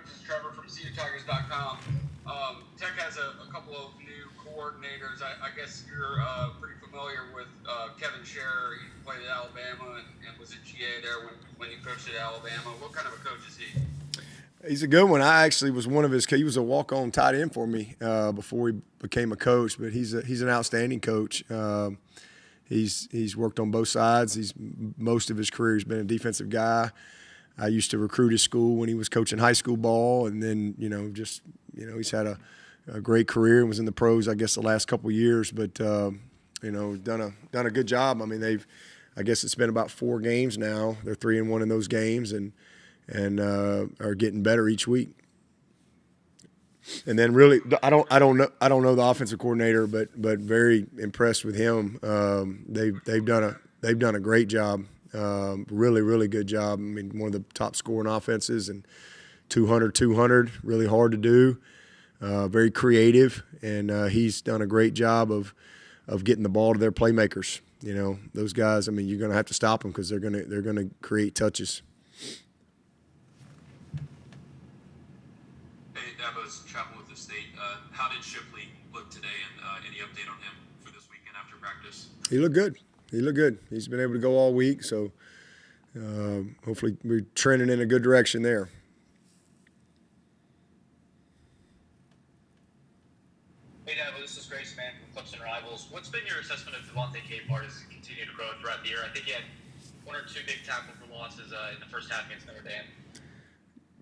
This is Trevor from CUTigers.com. Tech has a couple of new coordinators. I guess you're pretty familiar with Kevin Scherer. He played at Alabama and was at GA there when you coached at Alabama. What kind of a coach is he? He's a good one. I actually was one of his. He was a walk-on tight end for me before he became a coach. But he's an outstanding coach. He's worked on both sides. Most of his career he's been a defensive guy. I used to recruit his school when he was coaching high school ball, and then he's had a great career and was in the pros I guess the last couple of years. But done a good job. I mean I guess it's been about 4 games now. They're 3-1 in those games and are getting better each week. And then really, I don't know the offensive coordinator, but very impressed with him. They've done a great job, really good job. I mean, one of the top scoring offenses and 200, really hard to do. Very creative, and he's done a great job of getting the ball to their playmakers. You know, those guys. I mean, you're going to have to stop them because they're going to create touches. Dabo's traveling with the state. How did Shipley look today, and any update on him for this weekend after practice? He looked good. He's been able to go all week, so hopefully we're trending in a good direction there. Hey, Dabo, this is Grace, man, from Clemson Rivals. What's been your assessment of Devontae Capehart as he continued to grow throughout the year? I think he had 1 or 2 big tackle for losses in the first half against Notre Dame.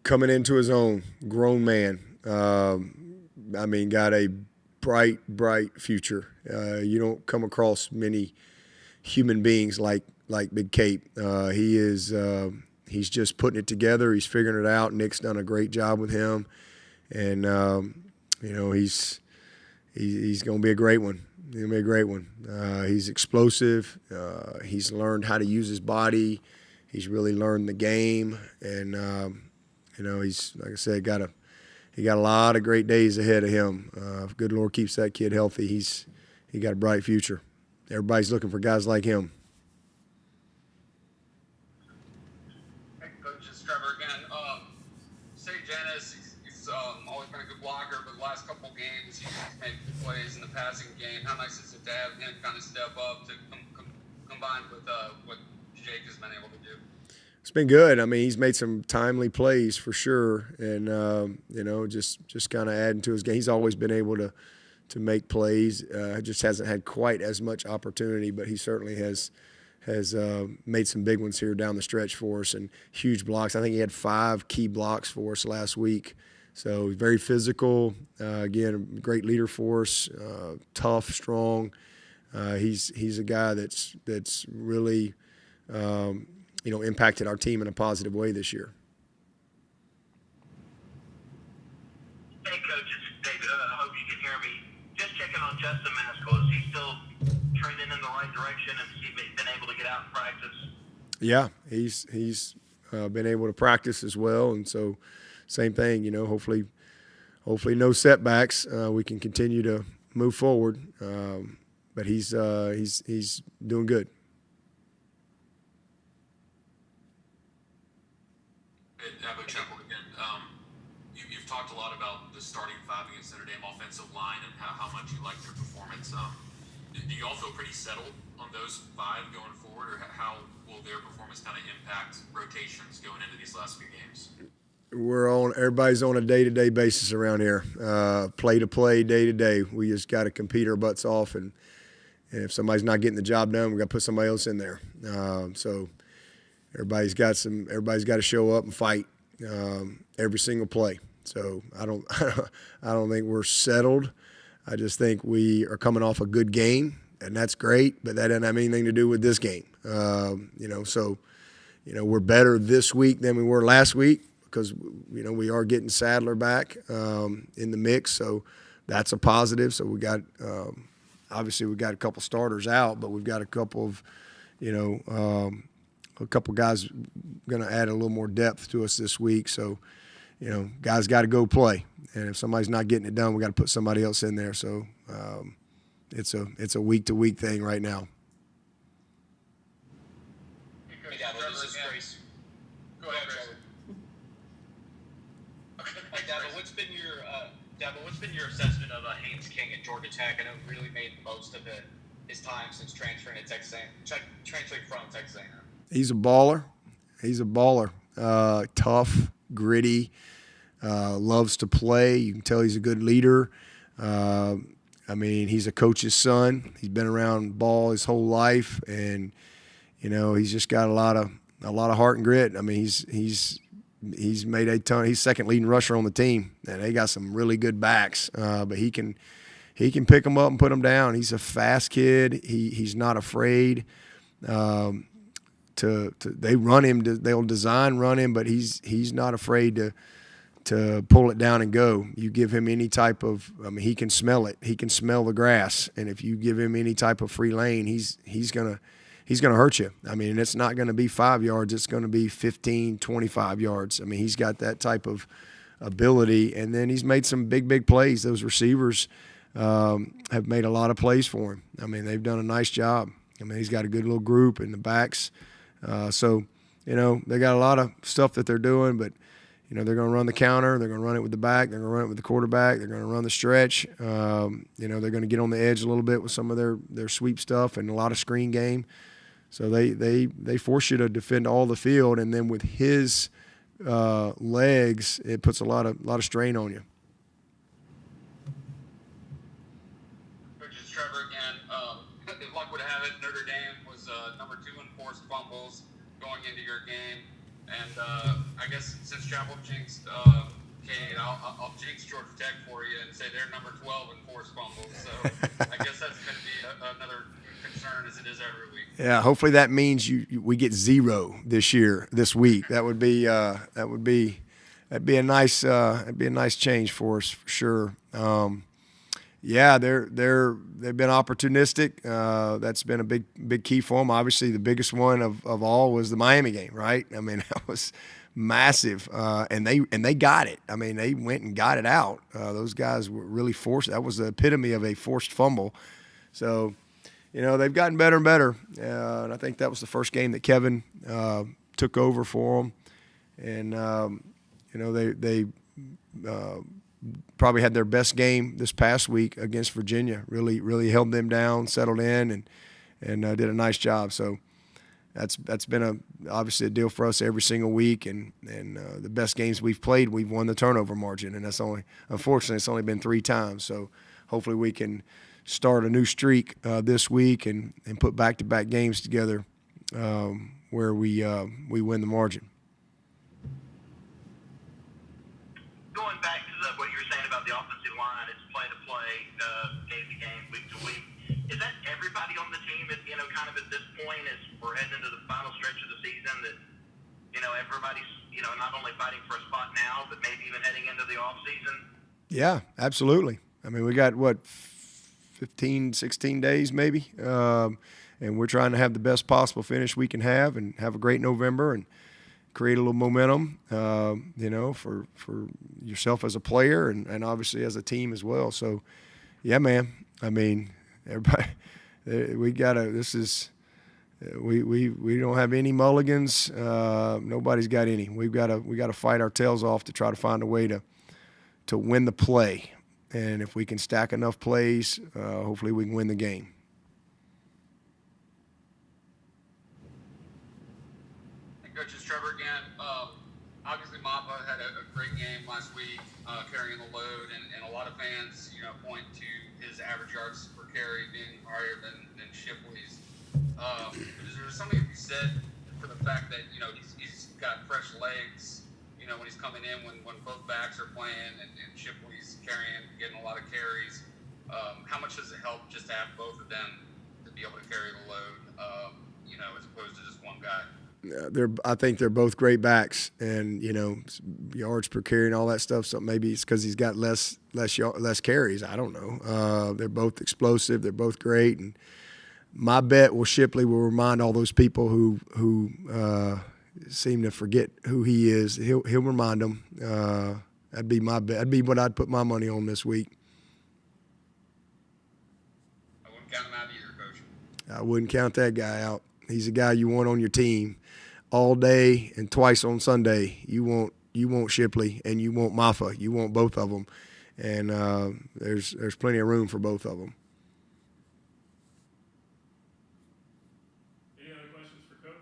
Coming into his own, grown man. Got a bright future. You don't come across many human beings like Big Cape. He's just putting it together. He's figuring it out. Nick's done a great job with him, and he's going to be a great one. He's going to be a great one. He's explosive. He's learned how to use his body. He's really learned the game, and he's, like I said, he got a lot of great days ahead of him. If good Lord keeps that kid healthy, he got a bright future. Everybody's looking for guys like him. Hey, Coach, it's Trevor again. St. Janis, he's always been a good blocker, but the last couple games he's made good plays in the passing game. How nice is it to have him kind of step up to combine with what Jake has been able to do? It's been good. I mean, he's made some timely plays for sure, and just kind of adding to his game. He's always been able to make plays. Just hasn't had quite as much opportunity, but he certainly has made some big ones here down the stretch for us and huge blocks. I think he had 5 key blocks for us last week. So very physical. Again, a great leader for us. Tough, strong. He's a guy that's really impacted our team in a positive way this year. Hey, Coach, it's David. I hope you can hear me. Just checking on Justin Maskell. Is he still trending in the right direction? Has he been able to get out and practice? Yeah, he's been able to practice as well, and so same thing. Hopefully no setbacks. We can continue to move forward, but he's doing good. Dabo Chapel again. You've talked a lot about the starting 5 against Notre Dame offensive line and how much you like their performance. Do you all feel pretty settled on those 5 going forward, or how will their performance kind of impact rotations going into these last few games? Everybody's on a day-to-day basis around here, play-to-play, day-to-day. We just got to compete our butts off, and if somebody's not getting the job done, we got to put somebody else in there. So everybody's got to show up and fight every single play. So I don't think we're settled. I just think we are coming off a good game, and that's great, but that doesn't have anything to do with this game. We're better this week than we were last week because, we are getting Sadler back in the mix, so that's a positive. So we got obviously we got a couple starters out, but we've got a couple of, a couple guys going to add a little more depth to us this week. So, guys got to go play. And if somebody's not getting it done, we got to put somebody else in there. So it's a week-to-week thing right now. Hey, Dabo, this is Grace. Go ahead, Trevor. Okay. Dabo, what's been your assessment of Haynes King at Georgia Tech? I know he really made the most of his time since transferring from Texas A&M. He's a baller. He's a baller. Tough, gritty, loves to play. You can tell he's a good leader. I mean, he's a coach's son. He's been around ball his whole life, and you know, he's just got a lot of heart and grit. I mean, he's made a ton. He's second leading rusher on the team, and they got some really good backs. But he can pick them up and put them down. He's a fast kid. He's not afraid. They run him. They'll design run him, but he's not afraid to pull it down and go. You give him any type of, I mean, he can smell it. He can smell the grass, and if you give him any type of free lane, he's gonna hurt you. I mean, it's not going to be 5 yards. It's going to be 15, 25 yards. I mean, he's got that type of ability, and then he's made some big plays. Those receivers have made a lot of plays for him. I mean, they've done a nice job. I mean, he's got a good little group in the backs. So, you know, they got a lot of stuff that they're doing, but, you know, they're going to run the counter. They're going to run it with the back. They're going to run it with the quarterback. They're going to run the stretch. You know, they're going to get on the edge a little bit with some of their sweep stuff and a lot of screen game. So they force you to defend all the field, and then with his legs, it puts a lot of strain on you. Coach, it's Trevor again. If luck would have it, Notre Dame was number 2 in forced fumbles going into your game, and I guess since Chapel jinxed Cade, I'll jinx Georgia Tech for you and say they're number 12 in forced fumbles. So I guess that's going to be another concern as it is every week. Yeah, hopefully that means we get 0 this week. That'd be a nice change for us for sure. Yeah, they've been opportunistic. That's been a big key for them. Obviously, the biggest one of all was the Miami game, right? I mean, that was massive, and they got it. I mean, they went and got it out. Those guys were really forced. That was the epitome of a forced fumble. So, you know, they've gotten better and better, and I think that was the first game that Kevin took over for them. And, you know, they probably had their best game this past week against Virginia. Really held them down, settled in, and did a nice job. So that's been obviously a deal for us every single week. And the best games we've played, we've won the turnover margin, and unfortunately it's only been 3 times. So hopefully we can start a new streak this week and put back-to-back games together where we win the margin. Going back to what you were saying about the offensive line, it's play-to-play, game-to-game, week-to-week. Is that everybody on the team, you know, kind of at this point as we're heading into the final stretch of the season that, you know, everybody's, you know, not only fighting for a spot now, but maybe even heading into the offseason? Yeah, absolutely. I mean, we got, 15, 16 days maybe, and we're trying to have the best possible finish we can have and have a great November and create a little momentum, you know, for yourself as a player and obviously as a team as well. So, yeah, man, I mean, everybody, we don't have any mulligans. Nobody's got any. We got to fight our tails off to try to find a way to win the play. And if we can stack enough plays, hopefully we can win the game. Coach, it's Trevor again. Obviously, Mappa had a great game last week, carrying the load, and a lot of fans, you know, point to his average yards per carry being higher than Shipley's. Is there something to be said for the fact that, you know, he's got fresh legs, you know, when he's coming in, when both backs are playing and Shipley's getting a lot of carries? How much does it help just to have both of them to be able to carry the load, you know, as opposed to just one guy? I think they're both great backs, and you know, yards per carry and all that stuff. So maybe it's because he's got less carries. I don't know. They're both explosive. They're both great, and my bet Shipley will remind all those people who seem to forget who he is. He'll remind them. That'd be my bet. That'd be what I'd put my money on this week. I wouldn't count him out either, Coach. I wouldn't count that guy out. He's a guy you want on your team all day and twice on Sunday. You want Shipley, and you want Maffa. You want both of them, and there's plenty of room for both of them. Any other questions for Coach?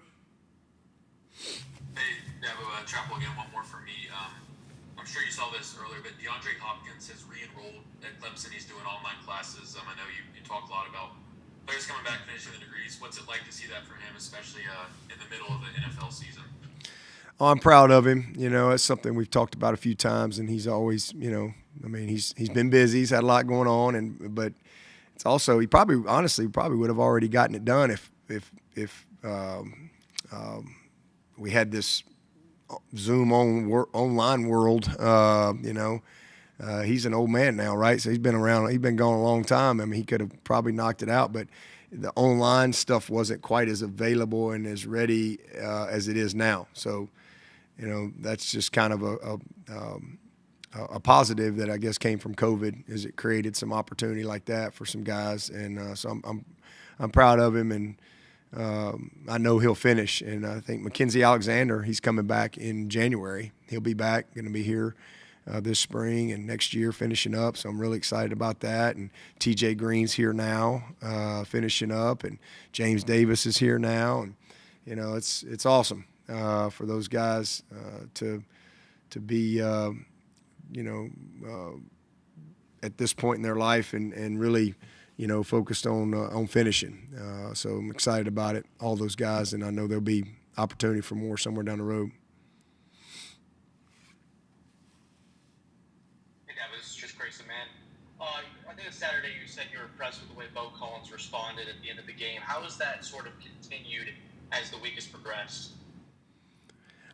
Hey, Dabo, Chapel again. One more for me. I'm sure you saw this earlier, but DeAndre Hopkins has re-enrolled at Clemson. He's doing online classes. I know you talk a lot about players coming back, finishing the degrees. What's it like to see that for him, especially in the middle of the NFL season? Oh, I'm proud of him. It's something we've talked about a few times, and he's always, he's been busy. He's had a lot going on, but it's also he probably would have already gotten it done if we had this Zoom online world. He's an old man now, right? So he's been around. He's been gone a long time. He could have probably knocked it out, but the online stuff wasn't quite as available and as ready as it is now. So, that's just kind of a positive that I guess came from COVID, is it created some opportunity like that for some guys, and so I'm proud of him, and I know he'll finish. And I think Mackenzie Alexander, he's coming back in January. He'll be back, going to be here this spring and next year finishing up. So I'm really excited about that. And TJ Green's here now, finishing up, and James Davis is here now. And, it's awesome for those guys to be, at this point in their life and really, focused on finishing. So I'm excited about it, all those guys, and I know there'll be opportunity for more somewhere down the road. Hey, Dabo, this is just Grayson, man. I think on Saturday you said you were impressed with the way Bo Collins responded at the end of the game. How has that sort of continued as the week has progressed?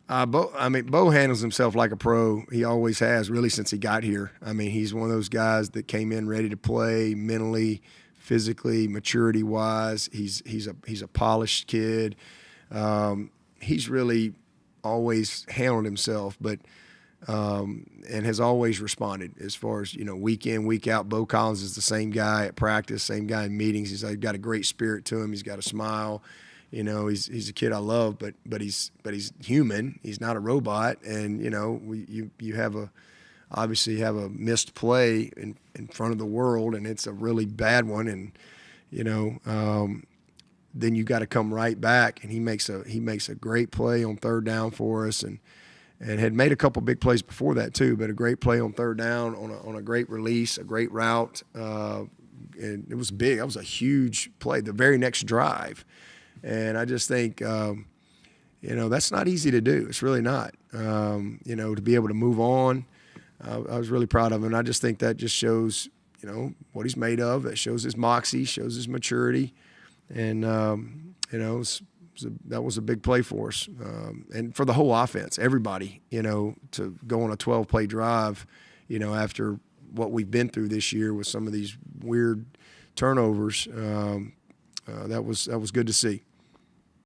Bo handles himself like a pro. He always has, really, since he got here. He's one of those guys that came in ready to play mentally, physically, maturity-wise. He's a polished kid. He's really always handled himself, but and has always responded as far as, week in, week out. Bo Collins is the same guy at practice, same guy in meetings. He's got a great spirit to him. He's got a smile. He's a kid I love, but he's human. He's not a robot, and you obviously have a missed play in front of the world, and it's a really bad one, and then you got to come right back, and he makes a great play on third down for us, and had made a couple big plays before that too, but a great play on third down on a great release, a great route, and it was big. That was a huge play. The very next drive. And I just think, that's not easy to do. It's really not, to be able to move on. I was really proud of him. And I just think that just shows, what he's made of. It shows his moxie, shows his maturity. And, that was a big play for us. And for the whole offense, everybody, to go on a 12-play drive, after what we've been through this year with some of these weird turnovers, that was good to see.